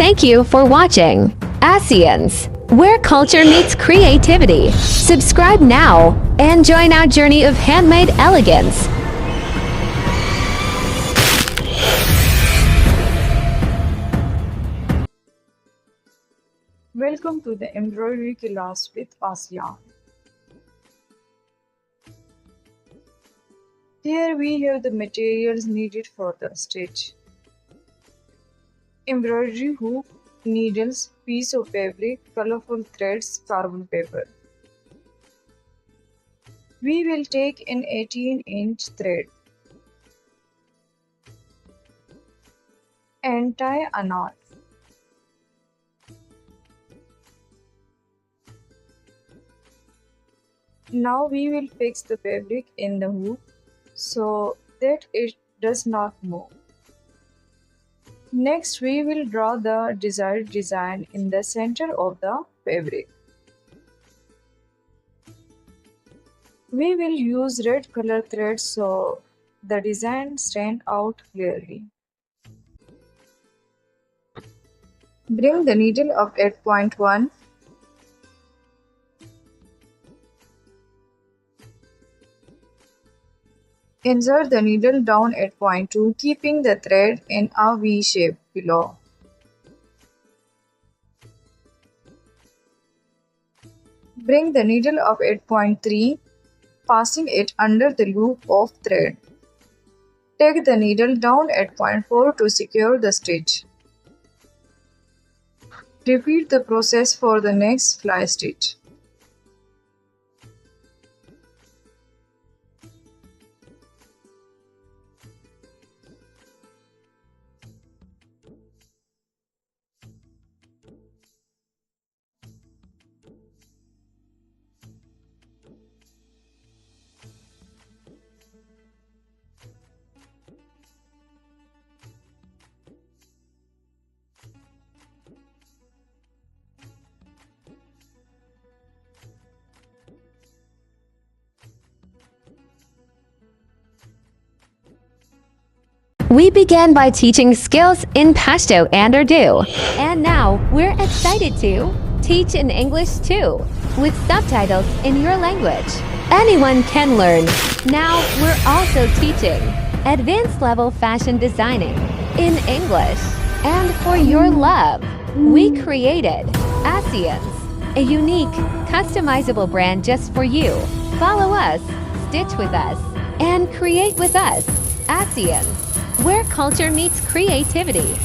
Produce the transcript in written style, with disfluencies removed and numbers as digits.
Thank you for watching Asyans, where culture meets creativity. Subscribe now and join our journey of handmade elegance. Welcome to the embroidery class with Asyan. Here we have the materials needed for the stitch. Embroidery hook, needles, piece of fabric, colorful threads, carbon paper. We will take an 18-inch thread and tie a knot. Now we will fix the fabric in the hook so that it does not move. Next, we will draw the desired design in the center of the fabric. We will use red color thread so the design stands out clearly. Bring the needle up at point 1. Insert the needle down at point 2, keeping the thread in a V shape below. Bring the needle up at point 3, passing it under the loop of thread. Take the needle down at point 4 to secure the stitch. Repeat the process for the next fly stitch. We began by teaching skills in Pashto and Urdu, and now we're excited to teach in English too, with subtitles in your language. Anyone can learn. Now we're also teaching advanced level fashion designing in English. And for your love, we created Asyans, a unique, customizable brand just for you. Follow us, stitch with us, and create with us. Asyans, where culture meets creativity.